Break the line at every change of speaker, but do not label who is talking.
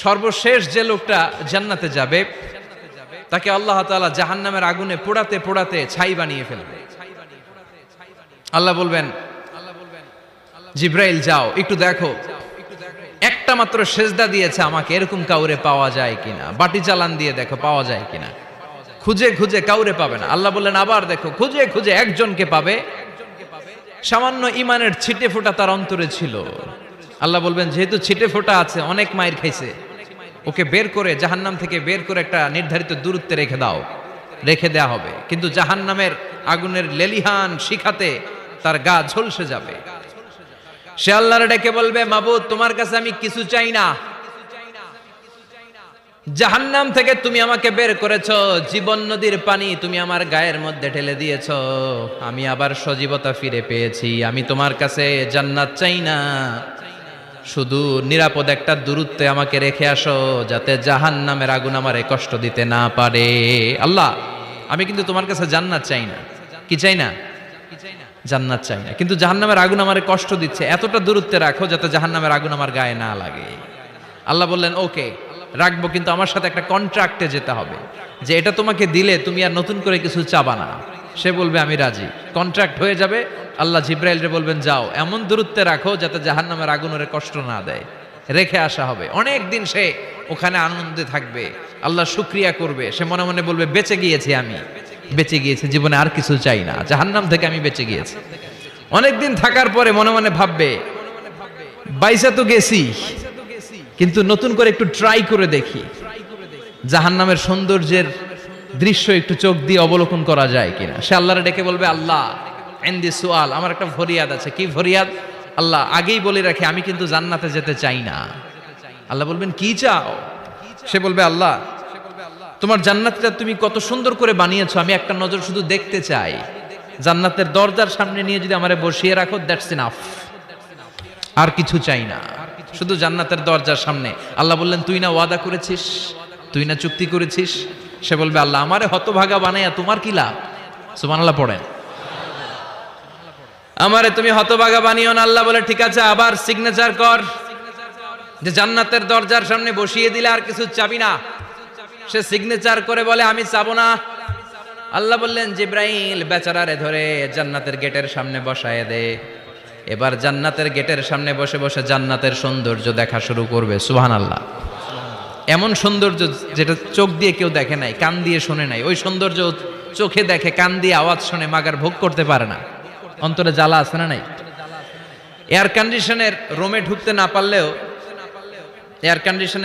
সর্বশেষ যে লোকটা জান্নাতে যাবে তাকে আল্লাহ তাআলা জাহান্নামের আগুনে পোড়াতে পোড়াতে ছাই বানিয়ে ফেলবে। আল্লাহ বলবেন, জিব্রাইল যাও একটু দেখো, একটা মাত্র সেজদা দিয়েছে আমাকে, এরকম কাউরে পাওয়া যায় কিনা। বাটি চালান দিয়ে দেখো পাওয়া যায় কিনা। খুঁজে খুঁজে কাউরে পাবে না। আল্লাহ বললেন আবার দেখো, খুঁজে খুঁজে একজনকে পাবে, সামান্য ইমানের ছিটে ফোঁটা তার অন্তরে ছিল। আল্লাহ বলবেন যেহেতু ছিটে ফোঁটা আছে, অনেক মায়ের খাইছে, ওকে বের করে জাহান্নাম থেকে বের করে একটা নির্ধারিত দূরত্বে রেখে দাও। রেখে দেয়া হবে, কিন্তু জাহান্নামের আগুনের লেলিহান শিখাতে তার গা ঝলসে যাবে। সে আল্লাহর ডেকে বলবে, মাবুদ তোমার কাছে আমি কিছু চাই না, জাহান্নাম থেকে তুমি আমাকে বের করেছো, জীবন নদীর পানি তুমি আমার গায়ের মধ্যে ঢেলে দিয়েছো, আমি আবার সজীবতা ফিরে পেয়েছি। আমি তোমার কাছে জান্নাত চাই না, শুধু নিরাপদ একটা দূরত্বে আমাকে রেখে আসো, যাতে জাহান্নামের আগুন আমারে কষ্ট দিতে না পারে। আল্লাহ আমি কিন্তু তোমার কাছে জান্নাত চাই না। কি চাই না? জান্নাত চাই না, কিন্তু জাহান্নামের আগুন আমারে কষ্ট দিচ্ছে, এতটা দূরত্বে রাখো যাতে জাহান্নামের আগুন আমার গায়ে না লাগে। আল্লাহ বললেন ওকে রাখবো, কিন্তু আমার সাথে একটা কন্ট্রাক্টে যেতে হবে, যে এটা তোমাকে দিলে তুমি আর নতুন করে কিছু চাবা না। সে বলবে আমি রাজি, কন্ট্রাক্ট হয়ে যাবে। আল্লাহ জিব্রাইলরে বলবেন যাও এমন দূরত্বে রাখো যাতে জাহান্নামের আগুন ওরে কষ্ট না দেয়। রেখে আসা হবে, অনেক দিন সে ওখানে আনন্দে থাকবে, আল্লাহ শুকরিয়া করবে। সে মনে মনে বলবে বেঁচে গিয়েছি, আমি বেঁচে গিয়েছি, জীবনে আর কিছু চাই না, জাহান্নাম থেকে আমি বেঁচে গিয়েছি। অনেকদিন থাকার পরে মনে মনে ভাববে বাইসা তো গেছি, কিন্তু নতুন করে একটু ট্রাই করে দেখি, জাহান্নামের সৌন্দর্যের দৃশ্য একটু চোখ দিয়ে অবলোকন করা যায় কিনা। সে আল্লাহরে ডেকে বলবে আল্লাহ ইনদি সুআল, আমার একটা ফরিয়াদ আছে। কি ফরিয়াদ? আল্লাহ আগেই বলে রাখি আমি কিন্তু জান্নাতে যেতে চাই না। আল্লাহ বলবেন কি চাও? সে বলবে আল্লাহ তোমার জান্নাতটা তুমি কত সুন্দর করে বানিয়েছো, আমি একটা নজর শুধু দেখতে চাই। জান্নাতের দরজার সামনে নিয়ে যদি আমারে বসিয়ে রাখো, দ্যাটস ইনাফ, আর কিছু চাই না, শুধু জান্নাতের দরজার সামনে। আল্লাহ বললেন তুই না ওয়াদা করেছিস, তুই না চুক্তি করেছিস। সে বলবে আল্লাহ আমারে হতভাগা বানাইয়া তোমার কি লাভ? সুবহানাল্লাহ পড়েন। আমারে তুমি হতভাগা বানিও না। আল্লাহ বলে ঠিক আছে, আবার সিগনেচার কর যে জান্নাতের দরজার সামনে বসিয়ে দিলে আর কিছু চাবি না। সে সিগনেচার করে বলে আমি চাবো না। আল্লাহ বললেন জিব্রাইল বেচারারে ধরে জান্নাতের গেটের সামনে বসায় দে। এবার জান্নাতের গেটের সামনে বসে বসে জান্নাতের সৌন্দর্য দেখা শুরু করবে। সুবহানাল্লাহ। এমন সৌন্দর্য যেটা চোখ দিয়ে কেউ দেখে নাই, কান দিয়ে শোনে নাই, ওই সৌন্দর্য চোখে দেখে, কান দিয়ে আওয়াজ শুনে মাগার ভোগ করতে পারে না। অন্তরে জ্বালা আছে না নাই? এয়ার কন্ডিশনের রুমে ঢুকতে না পারলেও এয়ার কন্ডিশনের